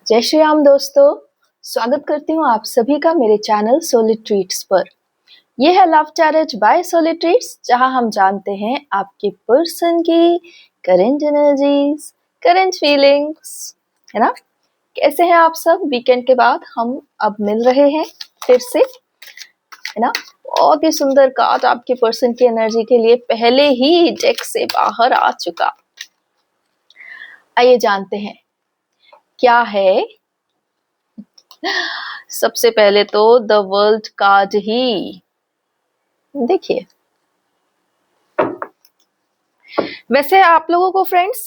जय श्री राम दोस्तों, स्वागत करती हूँ आप सभी का मेरे चैनल सोलिड ट्रीट्स पर। यह है love challenge by solid treats, जहाँ हम जानते हैं आपके पर्सन की करंट एनर्जीज, करंट फीलिंग्स, है ना। कैसे हैं आप सब? वीकेंड के बाद हम अब मिल रहे हैं फिर से, है ना। बहुत ही सुंदर कार्ड आपके पर्सन की एनर्जी के लिए पहले ही डेक से बाहर आ चुका। आइए जानते हैं क्या है। सबसे पहले तो द वर्ल्ड कार्ड ही देखिए। वैसे आप लोगों को फ्रेंड्स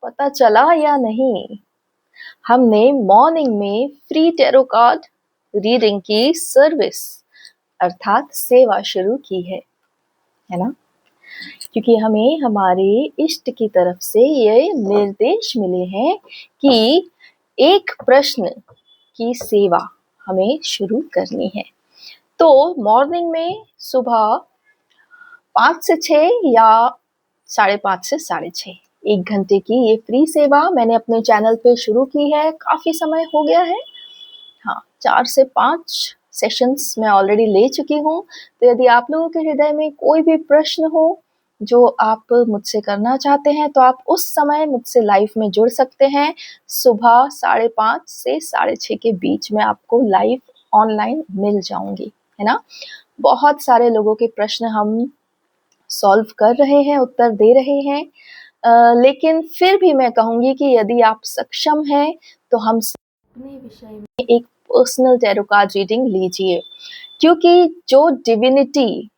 पता चला या नहीं, हमने मॉर्निंग में फ्री टैरो कार्ड रीडिंग की सर्विस अर्थात सेवा शुरू की है ना। क्योंकि हमें हमारे इष्ट की तरफ से ये निर्देश मिले हैं कि एक प्रश्न की सेवा हमें शुरू करनी है। तो मॉर्निंग में सुबह 5 से 6 या 5:30 से 6:30 1 घंटे की ये फ्री सेवा मैंने अपने चैनल पे शुरू की है। काफी समय हो गया है, हाँ 4 से 5 सेशंस मैं ऑलरेडी ले चुकी हूँ। तो यदि आप लोगों के हृदय में कोई भी प्रश्न हो जो आप मुझसे करना चाहते हैं तो आप उस समय मुझसे लाइव में जुड़ सकते हैं। सुबह 5:30 से 6:30 के बीच में आपको लाइव ऑनलाइन मिल जाऊंगी, है ना। बहुत सारे लोगों के प्रश्न हम सॉल्व कर रहे हैं, उत्तर दे रहे हैं। लेकिन फिर भी मैं कहूंगी कि यदि आप सक्षम हैं तो हम अपने विषय में एक पर्सनल टैरो कार्ड रीडिंग लीजिए, क्योंकि जो divinity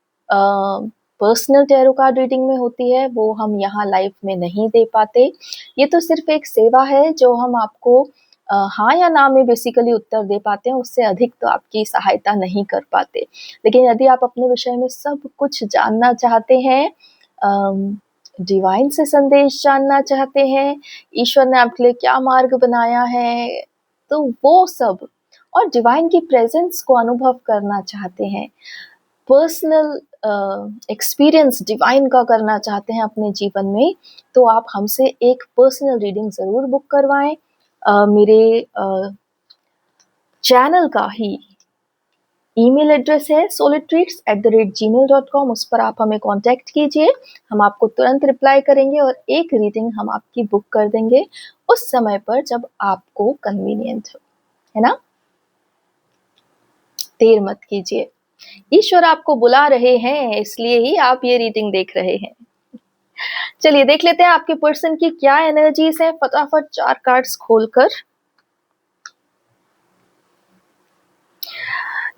personal tarot card reading में होती है वो हम यहाँ लाइव में नहीं दे पाते। ये तो सिर्फ एक सेवा है जो हम आपको हाँ या ना में बेसिकली उत्तर दे पाते हैं, उससे अधिक तो आपकी सहायता नहीं कर पाते। लेकिन यदि आप अपने विषय में सब कुछ जानना चाहते हैं, डिवाइन से संदेश जानना चाहते हैं, ईश्वर ने आपके लिए क्या मार्ग बनाया है, तो वो सब, और डिवाइन की प्रेजेंस को अनुभव करना चाहते हैं, पर्सनल एक्सपीरियंस डिवाइन का करना चाहते हैं अपने जीवन में, तो आप हमसे एक पर्सनल रीडिंग ज़रूर बुक करवाएं। मेरे चैनल का ही ईमेल एड्रेस है solidtreats@gmail.com, उस पर आप हमें कांटेक्ट कीजिए। हम आपको तुरंत रिप्लाई करेंगे और एक रीडिंग हम आपकी बुक कर देंगे उस समय पर जब आपको कन्वीनियंट हो, है ना। देर मत कीजिए, ईश्वर आपको बुला रहे हैं, इसलिए ही आप ये रीडिंग देख रहे हैं। चलिए देख लेते हैं आपके पर्सन की क्या एनर्जीज है, फटाफट 4 कार्ड्स खोलकर।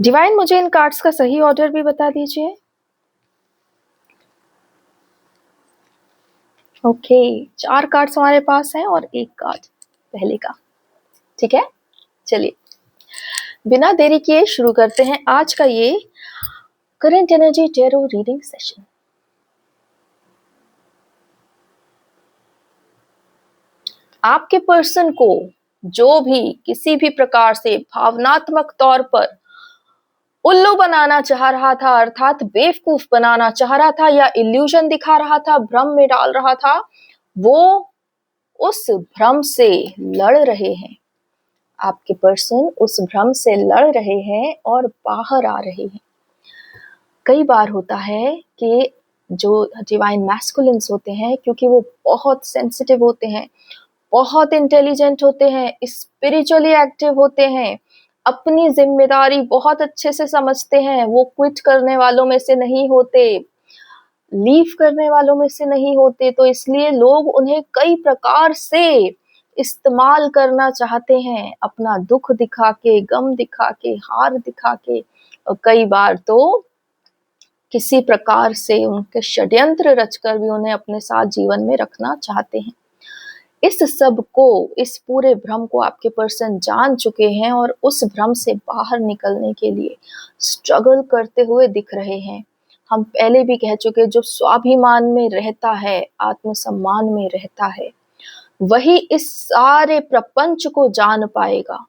डिवाइन मुझे इन कार्ड्स का सही ऑर्डर भी बता दीजिए। ओके, 4 कार्ड्स हमारे पास हैं और 1 कार्ड पहले का, ठीक है। चलिए बिना देरी किए शुरू करते हैं आज का ये current energy tarot reading session. आपके पर्सन को जो भी किसी भी प्रकार से भावनात्मक तौर पर उल्लू बनाना चाह रहा था, अर्थात बेवकूफ बनाना चाह रहा था या इल्यूजन दिखा रहा था, भ्रम में डाल रहा था, वो उस भ्रम से लड़ रहे हैं। आपके पर्सन उस भ्रम से लड़ रहे हैं और बाहर आ रहे हैं। कई बार होता है कि जो डिवाइन मैस्कुलिन्स होते हैं, क्योंकि वो बहुत सेंसिटिव होते हैं, बहुत इंटेलिजेंट होते हैं, स्पिरिचुअली एक्टिव होते हैं, अपनी जिम्मेदारी बहुत अच्छे से समझते हैं, वो क्विट करने वालों में से नहीं होते, लीव करने वालों में से नहीं होते, तो इसलिए लोग उन्हें कई प्रकार से इस्तेमाल करना चाहते हैं, अपना दुख दिखा के, गम दिखा के, हार दिखा के, और कई बार तो किसी प्रकार से उनके षड्यंत्र रचकर भी उन्हें अपने साथ जीवन में रखना चाहते हैं। इस सब को, इस पूरे भ्रम को आपके पर्सन जान चुके हैं और उस भ्रम से बाहर निकलने के लिए स्ट्रगल करते हुए दिख रहे हैं। हम पहले भी कह चुके, जो स्वाभिमान में रहता है, आत्मसम्मान में रहता है, वही इस सारे प्रपंच को जान पाएगा।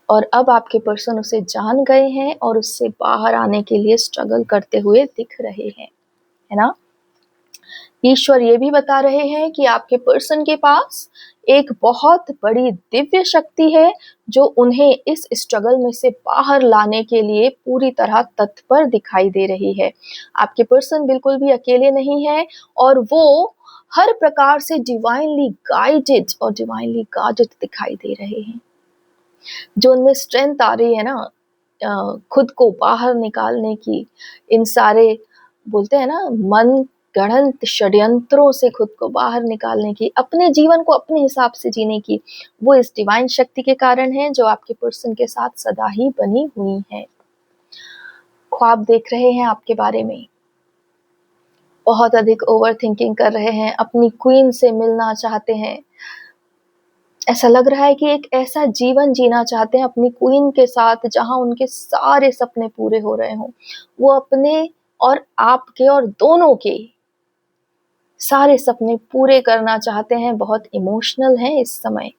और अब आपके पर्सन उसे जान गए हैं और उससे बाहर आने के लिए स्ट्रगल करते हुए दिख रहे हैं, है ना। ईश्वर ये भी बता रहे हैं कि आपके पर्सन के पास एक बहुत बड़ी दिव्य शक्ति है जो उन्हें इस स्ट्रगल में से बाहर लाने के लिए पूरी तरह तत्पर दिखाई दे रही है। आपके पर्सन बिल्कुल भी अकेले नहीं है और वो हर प्रकार से डिवाइनली गाइडेड और डिवाइनली गार्डेड दिखाई दे रहे हैं। जो उनमें स्ट्रेंथ आ रही है ना खुद को बाहर निकालने की, इन सारे बोलते हैं ना मन गढ़ंत षड्यंत्रों से खुद को बाहर निकालने की, अपने जीवन को अपने हिसाब से जीने की, वो इस डिवाइन शक्ति के कारण है जो आपके पर्सन के साथ सदा ही बनी हुई है। ख्वाब देख रहे हैं आपके बारे में, बहुत अधिक ओवर थिंकिंग कर रहे हैं, अपनी क्वीन से मिलना चाहते हैं, ऐसा लग रहा है कि एक ऐसा जीवन जीना चाहते हैं अपनी क्वीन के साथ जहां उनके सारे सपने पूरे हो रहे हों। वो अपने और आपके और दोनों के सारे सपने पूरे करना चाहते हैं, बहुत इमोशनल हैं इस समय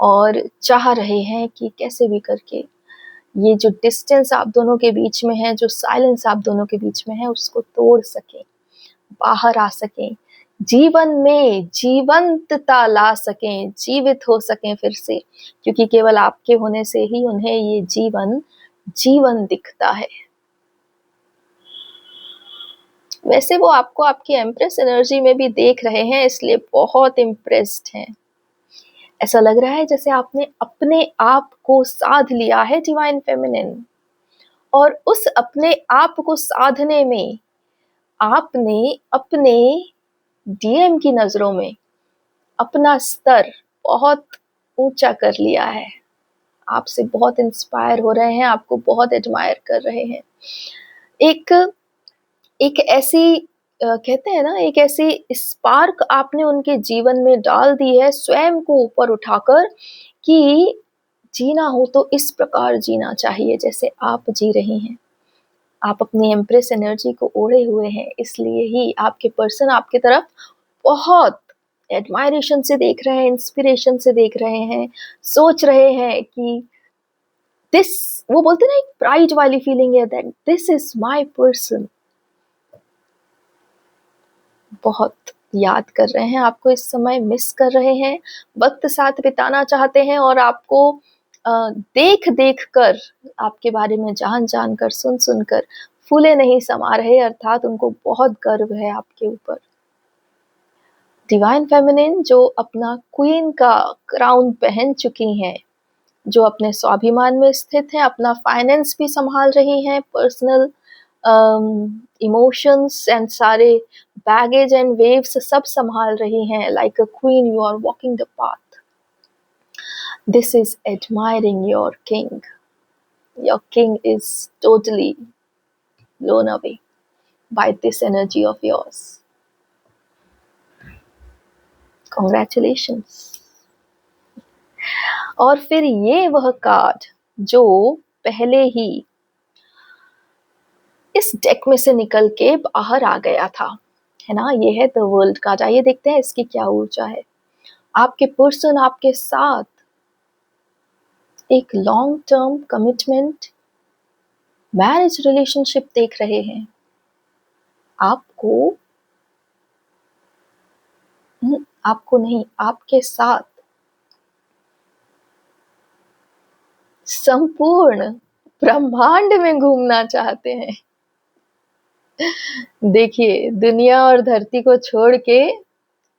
और चाह रहे हैं कि कैसे भी करके ये जो डिस्टेंस आप दोनों के बीच में है, जो साइलेंस आप दोनों के बीच में है, उसको तोड़ सकें, बाहर आ सकें, जीवन में जीवंतता ला सकें, जीवित हो सकें फिर से, क्योंकि केवल आपके होने से ही उन्हें ये जीवन जीवन दिखता है। वैसे वो आपको आपकी एम्प्रेस एनर्जी में भी देख रहे हैं, इसलिए बहुत इम्प्रेस्ड हैं। ऐसा लग रहा है जैसे आपने अपने आप को साध लिया है डिवाइन फेमिनिन, और उस अपने आप को साधने में आपने अपने डीएम की नजरों में अपना स्तर बहुत ऊंचा कर लिया है। आपसे बहुत इंस्पायर हो रहे हैं, आपको बहुत एडमायर कर रहे हैं। एक एक ऐसी कहते हैं ना, एक ऐसी स्पार्क आपने उनके जीवन में डाल दी है स्वयं को ऊपर उठाकर कि जीना हो तो इस प्रकार जीना चाहिए जैसे आप जी रही हैं। आप अपनी एम्प्रेस एनर्जी को ओढ़े हुए हैं, इसलिए ही आपके पर्सन आपकी तरफ बहुत एडमायरेशन से देख रहे हैं, इंस्पिरेशन से देख रहे हैं, सोच रहे हैं कि दिस, वो बोलते हैं ना, एक प्राइड वाली फीलिंग है that this is my person. बहुत याद कर रहे हैं आपको, इस समय मिस कर रहे हैं, वक्त साथ बिताना चाहते हैं और आपको देख देख कर, आपके बारे में जान जान कर, सुन सुन कर फूले नहीं समा रहे, अर्थात उनको बहुत गर्व है आपके ऊपर। डिवाइन फेमिनिन जो अपना क्वीन का क्राउन पहन चुकी हैं, जो अपने स्वाभिमान में स्थित हैं, अपना फाइनेंस भी संभाल रही हैं, पर्सनल इमोशंस एंड सारे बैगेज एंड वेव्स सब संभाल रही हैं। Like a queen you are walking the path. This is admiring your king. Your king is totally blown away by this energy of yours. Congratulations. और फिर ये वह card जो पहले ही इस डेक में से निकल के बाहर आ गया था, है ना, ये है द वर्ल्ड कार्ड। आइए देखते हैं इसकी क्या ऊर्जा है। आपके पर्सन आपके साथ एक long term commitment, marriage relationship देख रहे हैं। आपको नहीं, आपके साथ संपूर्ण ब्रह्मांड में घूमना चाहते हैं। देखिए, दुनिया और धरती को छोड़ के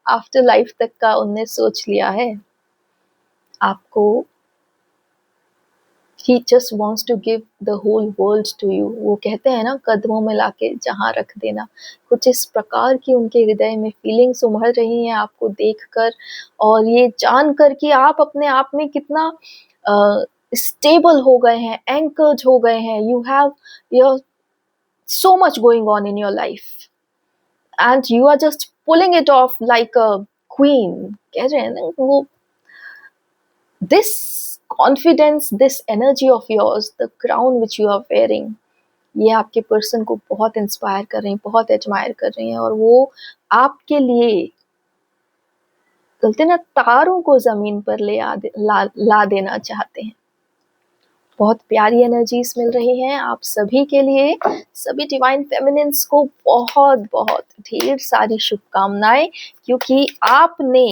आफ्टर लाइफ तक का उनने सोच लिया है। आपको He just wants to give the whole world to you. वो कहते हैं ना, कदमों में लाके जहां रख देना। कुछ इस प्रकार की उनके हृदय में फीलिंग्स उमड़ रही हैं आपको देखकर, और ये जानकर कि आप अपने आप में कितना स्टेबल हो गए हैं, एंकर्ड हो गए हैं। You have so much going on in your life and you are just pulling it off like a queen. कह रहे हैं ना वो, this confidence, this energy of yours, the crown which you are wearing, ये आपके person को बहुत inspire कर रही हैं, बहुत एडमायर कर रही हैं, और वो आपके लिए बोलते ना तारों को जमीन पर ला देना चाहते हैं। बहुत प्यारी एनर्जीज मिल रही हैं आप सभी के लिए। सभी डिवाइन फेमिनिन्स को बहुत बहुत ढेर सारी शुभकामनाएं, क्योंकि आपने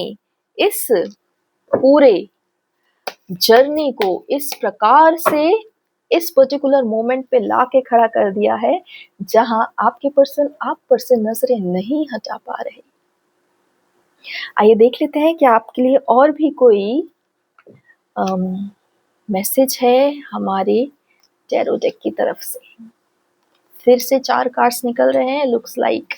इस पूरे जर्नी को इस प्रकार से इस पर्टिकुलर मोमेंट पे ला के खड़ा कर दिया है जहां आपके पर्सन आप पर से नजरें नहीं हटा पा रहे। आइए देख लेते हैं कि आपके लिए और भी कोई मैसेज है हमारे टैरो डेक की तरफ से। फिर से 4 कार्ड्स निकल रहे हैं। Looks like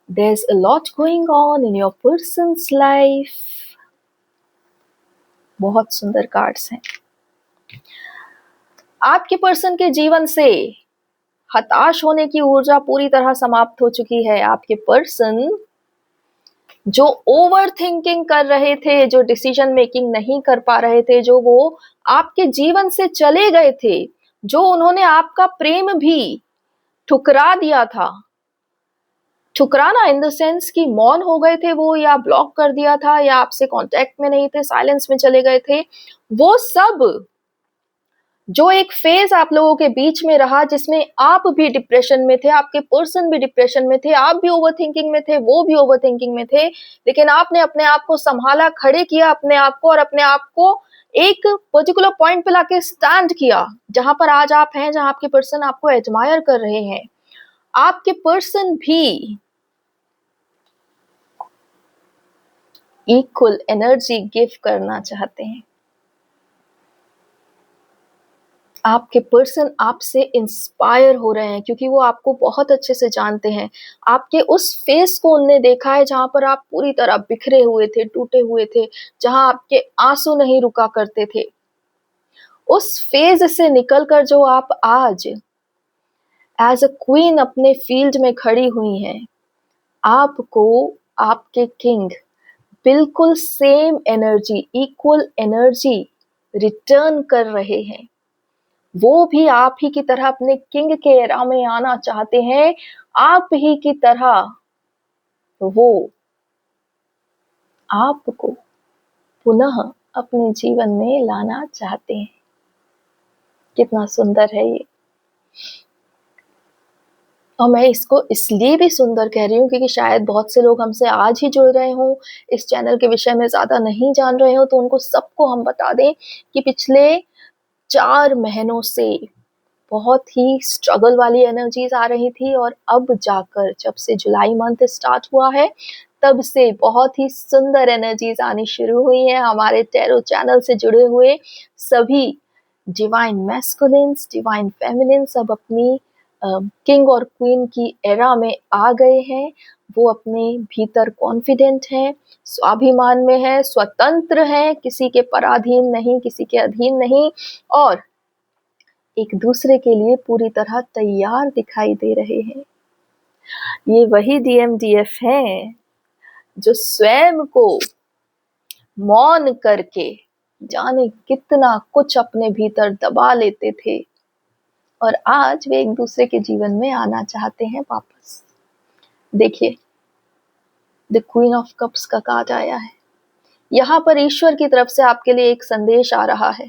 there's a lot going on in your person's life। बहुत सुंदर कार्ड्स हैं। आपके पर्सन के जीवन से हताश होने की ऊर्जा पूरी तरह समाप्त हो चुकी है। आपके पर्सन जो ओवर थिंकिंग कर रहे थे, जो डिसीजन मेकिंग नहीं कर पा रहे थे, जो वो आपके जीवन से चले गए थे, जो उन्होंने आपका प्रेम भी ठुकरा दिया था, ठुकराना इन द सेंस कि मौन हो गए थे वो, या ब्लॉक कर दिया था, या आपसे कांटेक्ट में नहीं थे, साइलेंस में चले गए थे, वो सब जो एक फेज आप लोगों के बीच में रहा जिसमें आप भी डिप्रेशन में थे, आपके पर्सन भी डिप्रेशन में थे, आप भी ओवर थिंकिंग में थे, वो भी ओवर थिंकिंग में थे, लेकिन आपने अपने आप को संभाला, खड़े किया अपने आप को, और अपने आप को एक पर्टिकुलर पॉइंट पे लाके स्टैंड किया जहां पर आज आप हैं, जहां आपके पर्सन आपको एडमायर कर रहे हैं। आपके पर्सन भी इक्वल एनर्जी गिव करना चाहते हैं। आपके पर्सन आपसे इंस्पायर हो रहे हैं क्योंकि वो आपको बहुत अच्छे से जानते हैं। आपके उस फेस को उनने देखा है जहां पर आप पूरी तरह बिखरे हुए थे, टूटे हुए थे, जहां आपके आंसू नहीं रुका करते थे। उस फेज से निकलकर जो आप आज एज अ क्वीन अपने फील्ड में खड़ी हुई हैं, आपको आपके किंग बिल्कुल same energy, equal energy return कर रहे हैं। वो भी आप ही की तरह अपने किंग के एरा में आना चाहते हैं। आप ही की तरह वो आपको पुनः अपने जीवन में लाना चाहते हैं। कितना सुंदर है ये। और मैं इसको इसलिए भी सुंदर कह रही हूँ क्योंकि शायद बहुत से लोग हमसे आज ही जुड़ रहे हों, इस चैनल के विषय में ज्यादा नहीं जान रहे हो, तो उनको सबको हम बता दें कि पिछले 4 महीनों से बहुत ही स्ट्रगल वाली एनर्जीज आ रही थी, और अब जाकर जब से जुलाई मंथ स्टार्ट हुआ है तब से बहुत ही सुंदर एनर्जीज आनी शुरू हुई हैं। हमारे टैरो चैनल से जुड़े हुए सभी डिवाइन मैस्कुलिन्स, डिवाइन फेमिनिन्स अब अपनी किंग और क्वीन की एरा में आ गए हैं। वो अपने भीतर कॉन्फिडेंट हैं, स्वाभिमान में है, स्वतंत्र हैं, किसी के पराधीन नहीं, किसी के अधीन नहीं, और एक दूसरे के लिए पूरी तरह तैयार दिखाई दे रहे हैं। ये वही DMDF हैं जो स्वयं को मौन करके जाने कितना कुछ अपने भीतर दबा लेते थे, और आज वे एक दूसरे के जीवन में आना चाहते हैं वापस। देखिए, द क्वीन ऑफ कप्स का कार्ड आया है। यहाँ पर ईश्वर की तरफ से आपके लिए एक संदेश आ रहा है।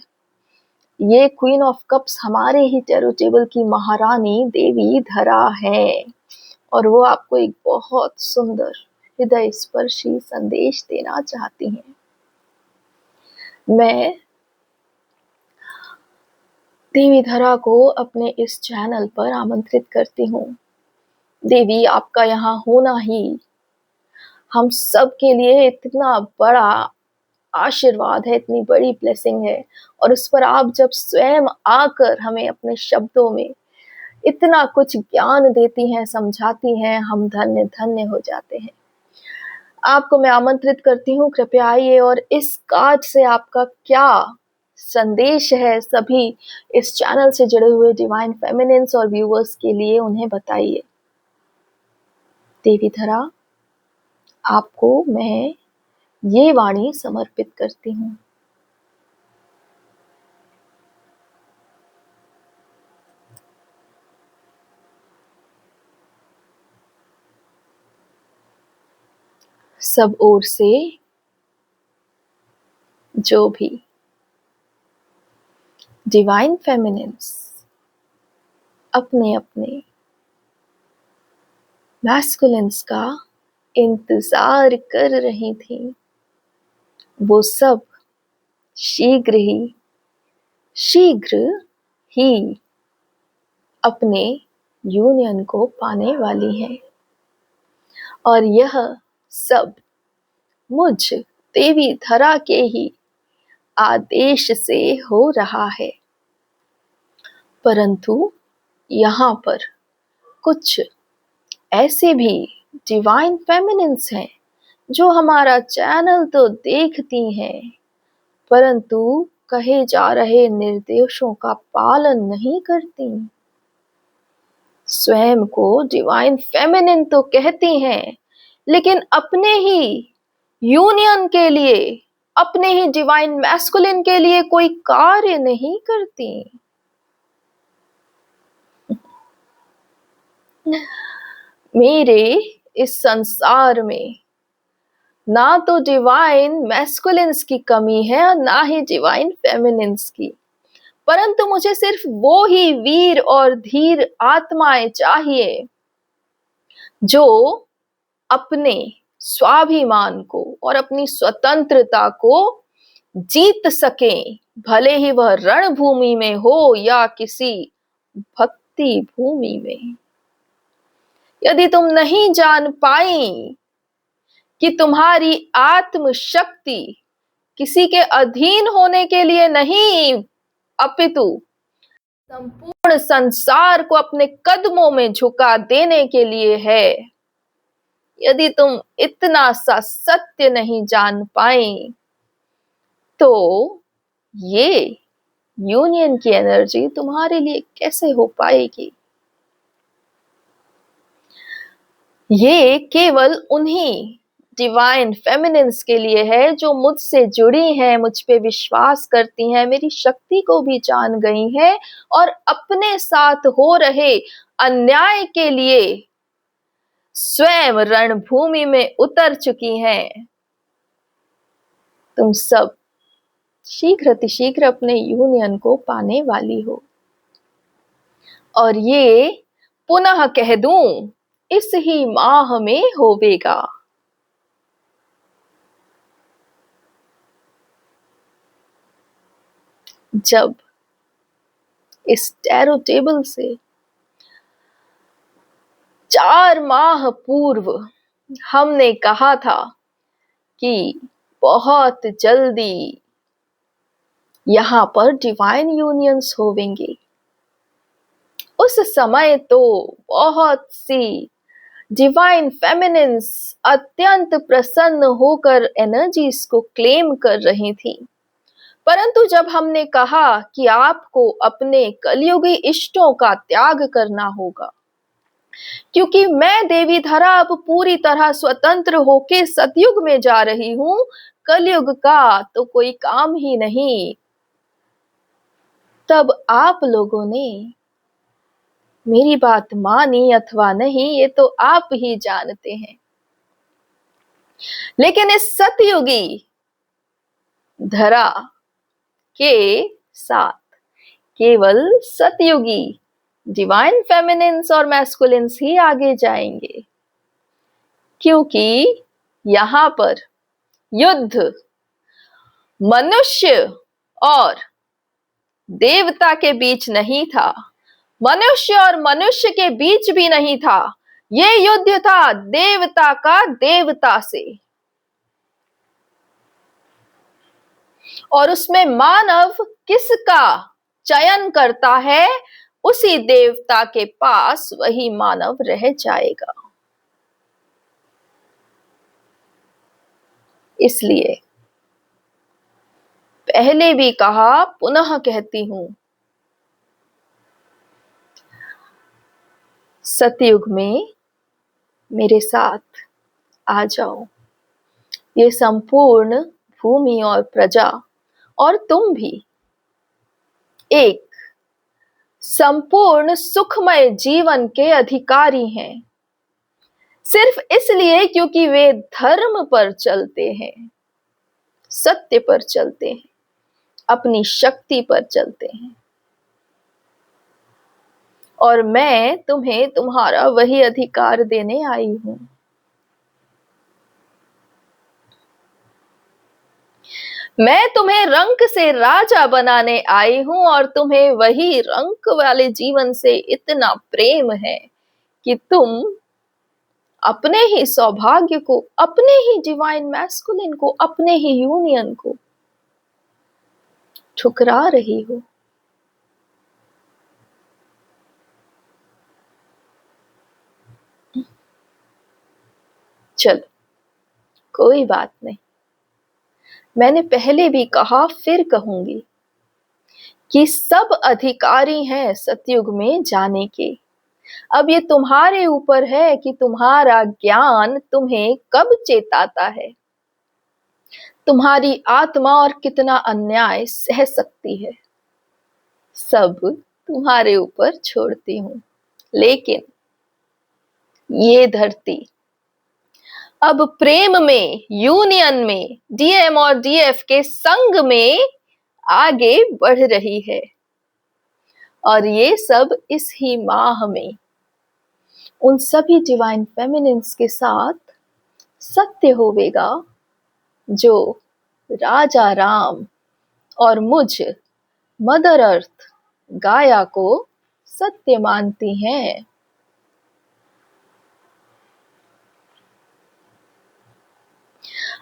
ये क्वीन ऑफ कप्स हमारे ही टैरो टेबल की महारानी देवी धरा है, और वो आपको एक बहुत सुंदर हृदय स्पर्शी संदेश देना चाहती हैं। मैं देवी धरा को अपने इस चैनल पर आमंत्रित करती हूँ। देवी, आपका यहाँ होना ही हम सब के लिए इतना बड़ा आशीर्वाद है, इतनी बड़ी ब्लेसिंग है, और उस पर आप जब स्वयं आकर हमें अपने शब्दों में इतना कुछ ज्ञान देती हैं, समझाती हैं, हम धन्य धन्य हो जाते हैं। आपको मैं आमंत्रित करती हूँ, कृपया आइए और इस कार्ड से आपका क्या संदेश है सभी इस चैनल से जुड़े हुए डिवाइन फेमिनिन्स और व्यूअर्स के लिए उन्हें बताइए। देवी धरा, आपको मैं ये वाणी समर्पित करती हूँ। सब ओर से जो भी डिवाइन फेमिनिन्स अपने अपने मैस्कुलिन्स का इंतजार कर रही थी। वो सब शीघ्र ही अपने यूनियन को पाने वाली हैं और यह सब मुझ देवी धरा के ही आदेश से हो रहा है। परंतु यहाँ पर कुछ ऐसे भी डिवाइन फेमिनिन्स हैं जो हमारा चैनल तो देखती हैं परंतु कहे जा रहे निर्देशों का पालन नहीं करती। स्वयं को डिवाइन फेमिनिन तो कहती हैं लेकिन अपने ही यूनियन के लिए, अपने ही डिवाइन मैस्कुलिन के लिए कोई कार्य नहीं करती। मेरे इस संसार में ना तो डिवाइन मैस्कुलिन्स की कमी है और ना ही डिवाइन फेमिनिन्स की, परंतु मुझे सिर्फ वो ही वीर और धीर आत्माएं चाहिए जो अपने स्वाभिमान को और अपनी स्वतंत्रता को जीत सकें, भले ही वह रणभूमि में हो या किसी भक्ति भूमि में। यदि तुम नहीं जान पाई कि तुम्हारी आत्म शक्ति किसी के अधीन होने के लिए नहीं अपितु संपूर्ण संसार को अपने कदमों में झुका देने के लिए है, यदि तुम इतना सा सत्य नहीं जान पाए तो ये यूनियन की एनर्जी तुम्हारे लिए कैसे हो पाएगी। ये केवल उन्हीं डिवाइन फेमिनिन्स के लिए है जो मुझसे जुड़ी हैं, मुझ पे विश्वास करती हैं, मेरी शक्ति को भी जान गई हैं और अपने साथ हो रहे अन्याय के लिए स्वयं रणभूमि में उतर चुकी हैं। तुम सब शीघ्र अपने यूनियन को पाने वाली हो और ये पुनः कह दूं, इस ही माह में होवेगा। जब इस टैरो टेबल से 4 माह पूर्व हमने कहा था कि बहुत जल्दी यहाँ पर डिवाइन यूनियंस होवेंगे, उस समय तो बहुत सी डिवाइन फेमिनिन्स अत्यंत प्रसन्न होकर एनर्जीज को क्लेम कर रही थी। परंतु जब हमने कहा कि आपको अपने कलयुगी इष्टों का त्याग करना होगा, क्योंकि मैं देवी धरा अब पूरी तरह स्वतंत्र होके सतयुग में जा रही हूं, कलयुग का तो कोई काम ही नहीं, तब आप लोगों ने मेरी बात मानी अथवा नहीं ये तो आप ही जानते हैं। लेकिन इस सतयुगी धरा के साथ केवल सतयुगी डिवाइन फेमिनिन्स और मैस्कुलिन्स ही आगे जाएंगे, क्योंकि यहाँ पर युद्ध मनुष्य और देवता के बीच नहीं था, मनुष्य और मनुष्य के बीच भी नहीं था, ये युद्ध था देवता का देवता से। और उसमें मानव किसका चयन करता है, उसी देवता के पास वही मानव रह जाएगा। इसलिए पहले भी कहा, पुनः कहती हूं, सतयुग में मेरे साथ आ जाओ। ये संपूर्ण भूमि और प्रजा और तुम भी एक संपूर्ण सुखमय जीवन के अधिकारी हैं, सिर्फ इसलिए क्योंकि वे धर्म पर चलते हैं, सत्य पर चलते हैं, अपनी शक्ति पर चलते हैं। और मैं तुम्हें तुम्हारा वही अधिकार देने आई हूं। मैं तुम्हें रंक से राजा बनाने आई हूं और तुम्हें वही रंक वाले जीवन से इतना प्रेम है कि तुम अपने ही सौभाग्य को, अपने ही डिवाइन मैस्कुलिन को, अपने ही यूनियन को ठुकरा रही हो। चलो, कोई बात नहीं। मैंने पहले भी कहा, फिर कहूंगी कि सब अधिकारी हैं सतयुग में जाने के। अब ये तुम्हारे ऊपर है कि तुम्हारा ज्ञान तुम्हें कब चेताता है। तुम्हारी आत्मा और कितना अन्याय सह सकती है, सब तुम्हारे ऊपर छोड़ती हूं। लेकिन ये धरती अब प्रेम में, यूनियन में, डीएम और डीएफ के संग में आगे बढ़ रही है। और ये सब इस ही माह में उन सभी डिवाइन फेमिनिन्स के साथ सत्य होवेगा जो राजा राम और मुझ मदर अर्थ गाया को सत्य मानती हैं।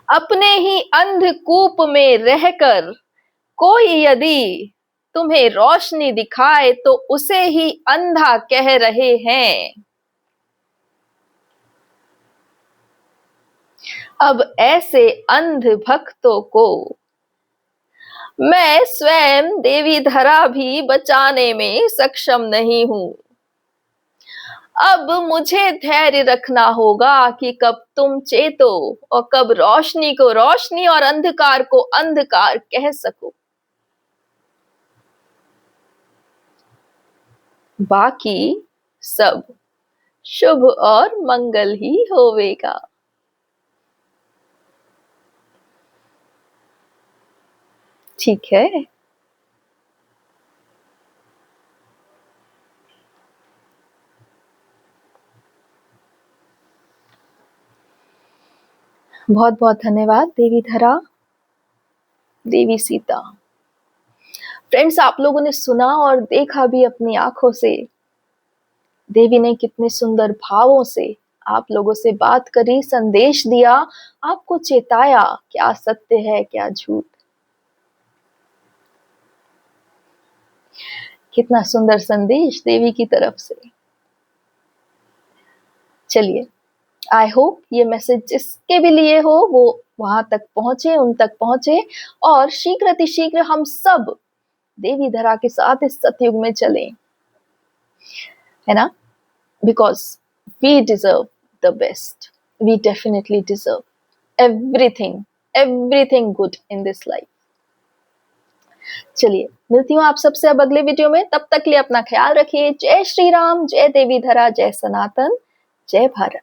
अपने ही अंधकूप में रहकर कोई यदि तुम्हें रोशनी दिखाए तो उसे ही अंधा कह रहे हैं। अब ऐसे अंध भक्तों को मैं स्वयं देवी धरा भी बचाने में सक्षम नहीं हूं। अब मुझे धैर्य रखना होगा कि कब तुम चेतो और कब रोशनी को रोशनी और अंधकार को अंधकार कह सको। बाकी सब शुभ और मंगल ही होवेगा। ठीक है। बहुत बहुत धन्यवाद देवी धरा, देवी सीता। फ्रेंड्स, आप लोगों ने सुना और देखा भी अपनी आंखों से, देवी ने कितने सुंदर भावों से आप लोगों से बात करी, संदेश दिया, आपको चेताया क्या सत्य है क्या झूठ। कितना सुंदर संदेश देवी की तरफ से। चलिए, आई होप ये मैसेज जिसके भी लिए हो वो वहां तक पहुंचे, उन तक पहुंचे और शीघ्र अतिशीघ्र हम सब देवी धरा के साथ इस सतयुग में चलें, है ना? Because we deserve the best, we definitely deserve everything good in this life. चलिए, मिलती हूँ आप सबसे अब अगले वीडियो में। तब तक लिए अपना ख्याल रखिए। जय श्री राम, जय देवी धरा, जय सनातन, जय भारत।